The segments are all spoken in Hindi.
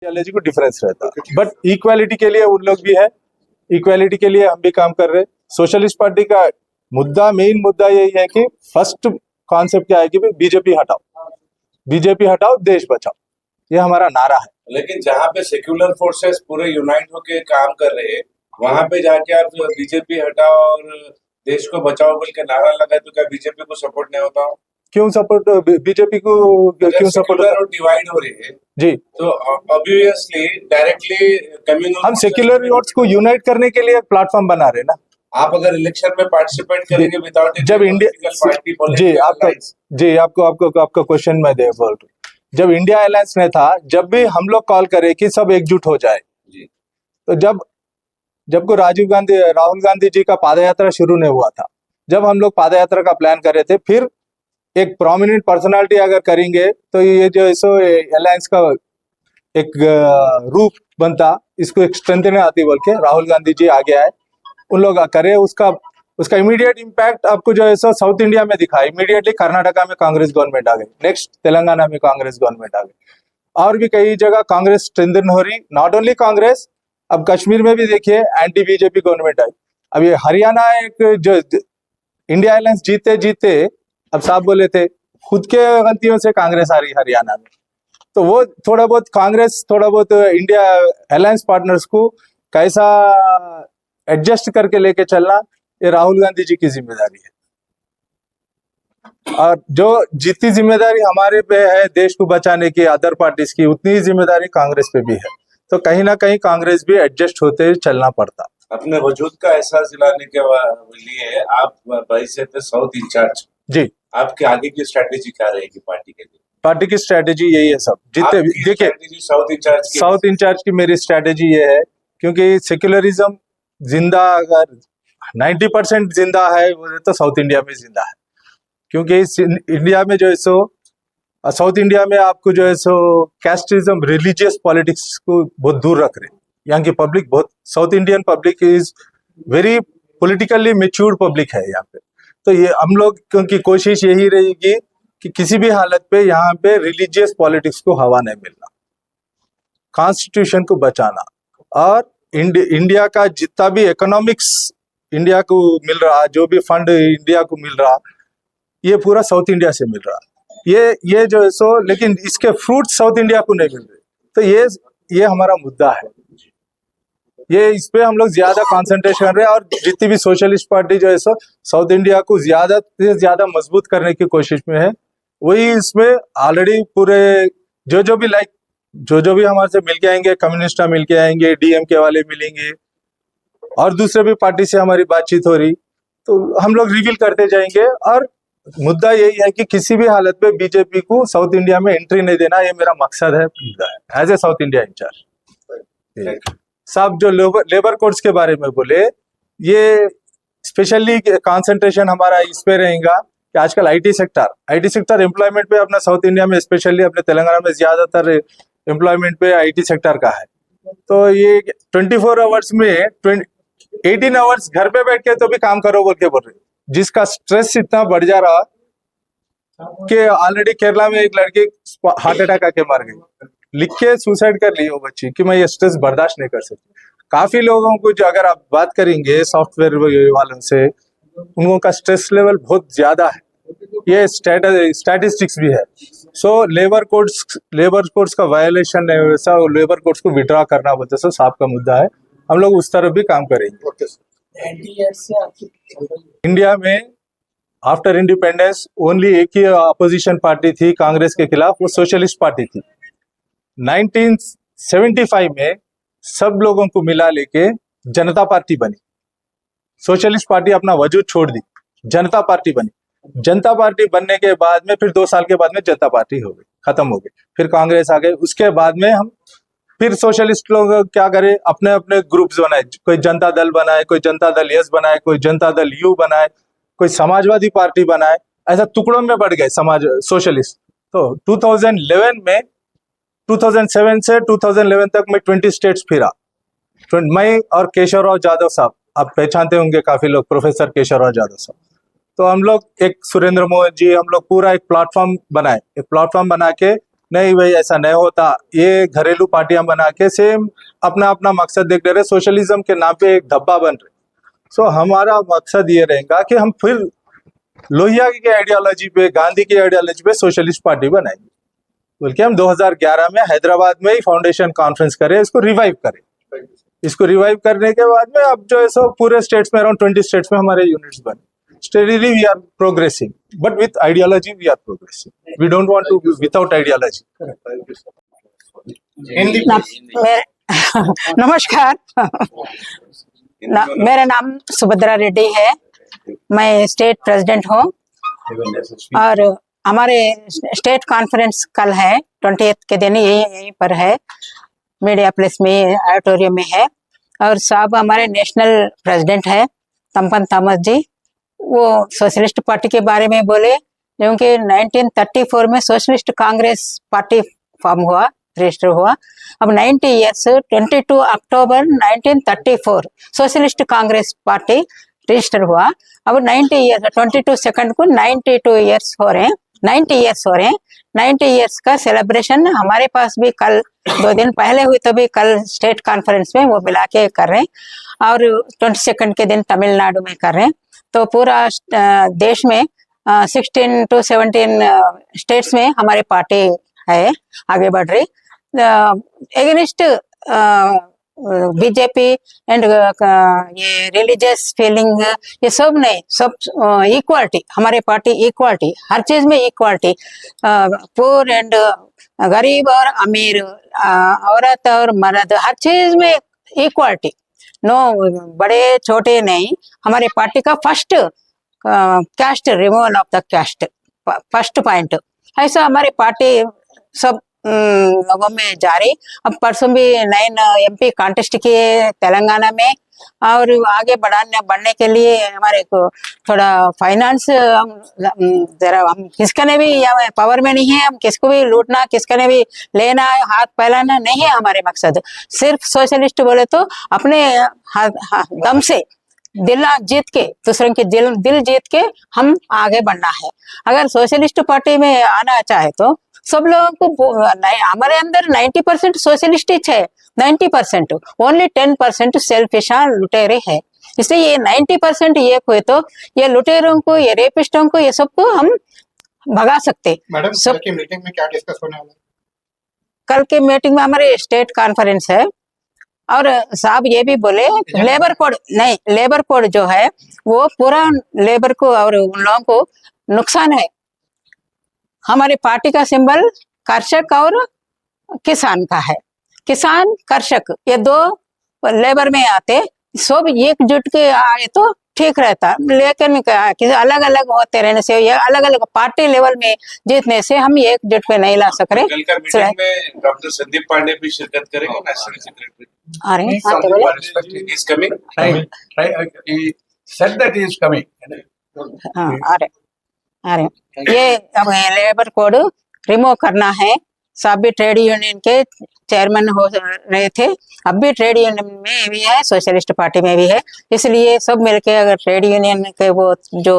आइडियोलॉजी को डिफरेंस रहता है, बट इक्वालिटी के लिए उन लोग भी है, इक्वालिटी के लिए हम भी काम कर रहे हैं। सोशलिस्ट पार्टी का मेन मुद्दा यही है कि फर्स्ट कॉन्सेप्ट क्या है कि बीजेपी हटाओ देश बचाओ, ये हमारा नारा है। लेकिन जहाँ पे सेक्युलर फोर्सेस पूरे यूनाइट होके काम कर रहे हैं, वहां पे जाके आप बीजेपी हटाओ और देश को बचाओ बोल के नारा लगाए तो क्या बीजेपी को सपोर्ट नहीं होता? क्यों सपोर्ट बीजेपी को क्यों सपोर्ट और डिवाइड हो रही है जी, तो ऑब्वियसली डायरेक्टली कम्युनल हम सेक्युलर वोट्स को यूनाइट करने के लिए एक प्लेटफॉर्म बना रहे हैं ना। आप अगर इलेक्शन में पार्टिसिपेट करेंगे विदाउट जब इंडिया आपका क्वेश्चन मैं दे बोल रहा हूँ, जब इंडिया अलायंस में था, जब भी हम लोग कॉल करे कि सब एकजुट हो जाए, तो जब को राहुल गांधी जी का पादयात्रा शुरू नहीं हुआ था, जब हम लोग पादयात्रा का प्लान कर रहे थे, फिर एक प्रोमिनेंट पर्सनालिटी अगर करेंगे तो ये जो सो अलायंस का एक रूप बनता, इसको एक स्ट्रेंथन आती बोल के राहुल गांधी जी आगे आए, उन लोग करे, उसका इमीडिएट इम्पैक्ट आपको जो है सो साउथ इंडिया में दिखा। इमीडिएटली कर्नाटका में कांग्रेस गवर्नमेंट आ गई, नेक्स्ट तेलंगाना में कांग्रेस गवर्नमेंट आ गई, और भी कई जगह कांग्रेस स्ट्रेंथन हो रही। नॉट ओनली कांग्रेस, अब कश्मीर में भी देखिए एंटी बीजेपी गवर्नमेंट आई। अब ये हरियाणा एक जो इंडिया अलायंस जीते अब साहब बोले थे खुद के गलतियों से कांग्रेस आ रही हरियाणा में, तो वो थोड़ा बहुत इंडिया अलायंस पार्टनर्स को कैसा एडजस्ट करके लेके चलना, ये राहुल गांधी जी की जिम्मेदारी है। और जो जितनी जिम्मेदारी हमारे पे है देश को बचाने की अदर पार्टीज की, उतनी ही जिम्मेदारी कांग्रेस पे भी है, तो कहीं ना कहीं कांग्रेस भी एडजस्ट होते चलना पड़ता। अपने वजूद का एहसास दिलाने के लिए आप भाई से थे साउथ इंचार्ज जी, आपके आगे की स्ट्रेटेजी क्या रहेगी पार्टी के लिए? पार्टी की स्ट्रेटेजी यही है, सब जितने देखिए साउथ इंचार्ज की मेरी स्ट्रेटेजी ये है, क्योंकि सेक्युलरिज्म जिंदा अगर 90% जिंदा है तो साउथ इंडिया में जिंदा है, क्योंकि इंडिया में जो है सो साउथ इंडिया में आपको जो है सो कैस्टिज्म रिलीजियस पॉलिटिक्स को बहुत दूर रख रहे हैं। यहाँ की पब्लिक बहुत, south Indian public is very politically matured public है यहाँ पे, तो ये हम लोग क्योंकि कोशिश यही रहेगी कि किसी भी हालत पे यहाँ पे रिलीजियस पॉलिटिक्स को हवा नहीं मिलना, कॉन्स्टिट्यूशन को बचाना, और इंडिया का जितना भी इकोनॉमिक्स इंडिया को मिल रहा, जो भी फंड इंडिया को मिल रहा, ये पूरा साउथ इंडिया से मिल रहा, ये जो है सो, लेकिन इसके फ्रूट साउथ इंडिया को नहीं मिल रहे, तो ये हमारा मुद्दा है, ये इस पे हम लोग ज्यादा कंसंट्रेशन कर रहे हैं। और जितनी भी सोशलिस्ट पार्टी जो है सो साउथ इंडिया को ज्यादा से ज्यादा मजबूत करने की कोशिश में है, वही इसमें ऑलरेडी पूरे जो भी हमारे से मिल के आएंगे, कम्युनिस्ट मिल के आएंगे, डीएमके वाले मिलेंगे, और दूसरे भी पार्टी से हमारी बातचीत हो रही, तो हम लोग रिवील करते जाएंगे। और मुद्दा यही है कि किसी भी हालत में बीजेपी को साउथ इंडिया में एंट्री नहीं देना, ये मेरा मकसद है, मुद्दा है as a South India incharge. साहब जो लेबर कोड्स के बारे में बोले, ये स्पेशली कंसंट्रेशन हमारा इस पे रहेगा कि आजकल आईटी सेक्टर एम्प्लॉयमेंट पे अपना साउथ इंडिया में, स्पेशली अपने तेलंगाना में ज्यादातर एम्प्लॉयमेंट पे आईटी सेक्टर का है, तो ये 24 आवर्स में 18 आवर्स घर पे बैठ के तो भी काम करो बोल के बोल रहे, जिसका स्ट्रेस इतना बढ़ जा रहा कि ऑलरेडी केरला में एक लड़की हार्ट अटैक आके मर गई, लिख के सुसाइड कर ली वो बच्ची कि मैं ये स्ट्रेस बर्दाश्त नहीं कर सकती। काफी लोगों को जो अगर आप बात करेंगे सॉफ्टवेयर वालों से, उन लोगों का स्ट्रेस लेवल बहुत ज्यादा है, ये स्टैटिस्टिक्स भी है। सो लेबर कोड्स का वायलेशन है, वैसा लेबर कोड्स को विड्रॉ करना बोलते सो साहब का मुद्दा है, हम लोग उस तरफ भी काम करेंगे। इंडिया में आफ्टर इंडिपेंडेंस ओनली एक ही अपोजिशन पार्टी थी कांग्रेस के खिलाफ, वो सोशलिस्ट पार्टी थी। 1975 में सब लोगों को मिला लेके जनता पार्टी बनी, सोशलिस्ट पार्टी अपना वजूद छोड़ दी, जनता पार्टी बनी। जनता पार्टी बनने के बाद में फिर 2 साल के बाद में जनता पार्टी हो गई, खत्म हो गई, फिर कांग्रेस आ गई। उसके बाद में हम फिर सोशलिस्ट लोग क्या करे, अपने अपने ग्रुप्स बनाए, कोई जनता दल बनाए, कोई जनता दल यस बनाए, कोई जनता दल यू बनाए, कोई समाजवादी पार्टी बनाए, ऐसा टुकड़ों में बढ़ गए समाज सोशलिस्ट। तो 2007 से 2011 तक मैं 20 स्टेट्स फिरा, मैं और केशव राव जाधव साहब, आप पहचानते होंगे काफी लोग, प्रोफेसर केशव राव जाधव साहब, तो हम लोग एक सुरेंद्र मोहन जी, हम लोग पूरा एक प्लेटफॉर्म बना के नहीं भाई, ऐसा नहीं होता। ये घरेलू पार्टियां बना के सेम अपना अपना मकसद देख रहे, सोशलिज्म के नाम पे एक धब्बा बन रहे। सो हमारा मकसद ये रहेगा कि हम फिर लोहिया की आइडियोलॉजी पे, गांधी की आइडियोलॉजी पे सोशलिस्ट पार्टी बनाएंगे, बल्कि हम 2011 में हैदराबाद में ही फाउंडेशन कॉन्फ्रेंस करें, इसको रिवाइव करें। इसको रिवाइव करने के बाद में अब जो है सो पूरे स्टेट्स में, अराउंड 20 स्टेट्स में हमारे यूनिट्स बने। Steadily we are progressing, but with ideology we are progressing. We don't want to be without ideology. नमस्कार। मेरा नाम सुभद्रा रेड्डी है, मैं स्टेट प्रेसिडेंट हूँ और हमारे स्टेट कॉन्फ्रेंस कल है 20th के दिन, यहीं पर है, मीडिया प्लेस में, ऑडिटोरियम में है। और साहब हमारे नेशनल प्रेसिडेंट है तम्पन थॉमस जी, वो सोशलिस्ट पार्टी के बारे में बोले, क्योंकि 1934 में सोशलिस्ट कांग्रेस पार्टी फॉर्म हुआ, रजिस्टर हुआ। अब 90 ईयर्स, 22 अक्टूबर 1934 सोशलिस्ट कांग्रेस पार्टी रजिस्टर हुआ। अब 90 ईयर्स, 22 सेकंड को 92 ईयर्स हो रहे हैं, 90 ईयर्स हो रहे हैं। 90 ईयर्स का सेलिब्रेशन हमारे पास भी कल 2 दिन पहले हुई, तो भी कल स्टेट कॉन्फ्रेंस में वो मिला के कर रहे हैं और 22 के दिन तमिलनाडु में कर रहे हैं। तो पूरा देश में 16 to 17 स्टेट्स में हमारी पार्टी है, आगे बढ़ रही। एगेनिस्ट बीजेपी एंड ये रिलीजियस फीलिंग, ये सब नहीं, सब इक्वालिटी, हमारे पार्टी इक्वालिटी, हर चीज में इक्वालिटी, पुअर एंड गरीब और अमीर, औरत और मर्द, हर चीज में इक्वालिटी, नो बड़े छोटे नहीं। हमारे पार्टी का first caste, removal of the caste, first point. ऐसा हमारी पार्टी सब लोगों में जारी। अब परसों भी 9 MP कॉन्टेस्ट किए तेलंगाना में, और आगे बढ़ने के लिए हमारे को थोड़ा फाइनेंस, जरा हम किसका ने भी पावर में नहीं है, हम किसको भी लूटना, किसका ने भी लेना, हाथ फैलाना नहीं है हमारे मकसद। सिर्फ सोशलिस्ट बोले तो अपने दम से दिल जीत के, दूसरों के दिल जीत के हम आगे बढ़ना है। अगर सोशलिस्ट पार्टी में आना चाहे तो सब लोगों को, हमारे अंदर 90% सोशलिस्ट है, 90%, ओनली 10% सेल्फिश लुटेरे है। इसलिए ये 90% ये हुए तो ये लुटेरों को, ये रेपिस्टों को, ये सबको हम भगा सकते। मैडम, कल की मीटिंग में क्या डिस्कस होने वाला है? कल के मीटिंग में हमारे स्टेट कॉन्फ्रेंस है, और साहब ये भी बोले लेबर कोड नहीं, लेबर कोड जो है वो पूरा लेबर को और उन लोगों को नुकसान है। हमारे पार्टी का सिंबल कर्षक और किसान का है, किसान कर्षक ये 2 लेबर में आते, सब एकजुट के आए तो ठीक रहता। लेकिन अलग अलग होते रहने से, ये अलग अलग पार्टी लेवल में जीतने से हम एकजुट पे नहीं ला सक रहे। कल का मीटिंग में डॉक्टर संदीप पांडे भी शिरकत करेंगे, national secretary. He's coming. He said that he is coming. अरे ये अब लेबर कोड रिमूव करना है। सब भी ट्रेड यूनियन के चेयरमैन हो रहे थे, अब भी ट्रेड यूनियन में भी है, सोशलिस्ट पार्टी में भी है। इसलिए सब मिलके अगर ट्रेड यूनियन के वो जो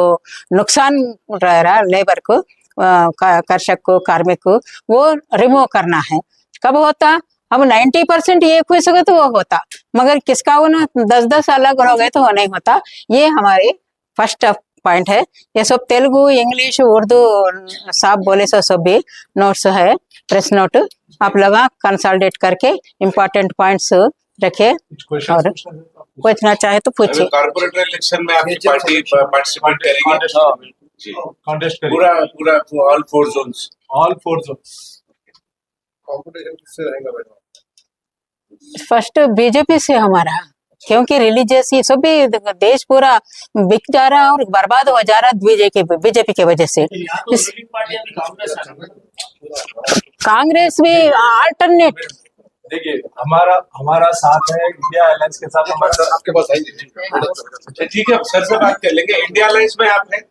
नुकसान रह रहा लेबर को, कर्षक को, कार्मिक को, वो रिमूव करना है। कब होता? अब 90% ये हो सके तो वो होता, मगर किसका वो ना 10-10 अलग हो गए तो वो नहीं होता। ये हमारे फर्स्ट पॉइंट है। ये सब तेलुगु, इंग्लिश, उर्दू साहब बोले सो सब भी नोट्स है, प्रेस नोट, आप लोग कंसल्टेट करके इम्पोर्टेंट पॉइंट्स रखे और पूछना चाहे तो पूछिए। कॉर्पोरेटर इलेक्शन में आपकी पार्टी पार्टिसिपेट करेगी? जी, कॉन्टेस्ट करेगी पूरा ऑल 4 जोन्स। कॉम्पिटिशन किससे रहेगा मैडम? फर्स्ट बीजेपी से हमारा, क्योंकि रिलीजियस ये सब भी देश पूरा बिक जा रहा और बर्बाद हो जा रहा बीजेपी की वजह से। कांग्रेस भी अल्टरनेट, देखिए हमारा साथ है इंडिया अलायंस के साथ। आपके पास है? ठीक है, सर से बात कर लेंगे। इंडिया अलायंस में आप हैं?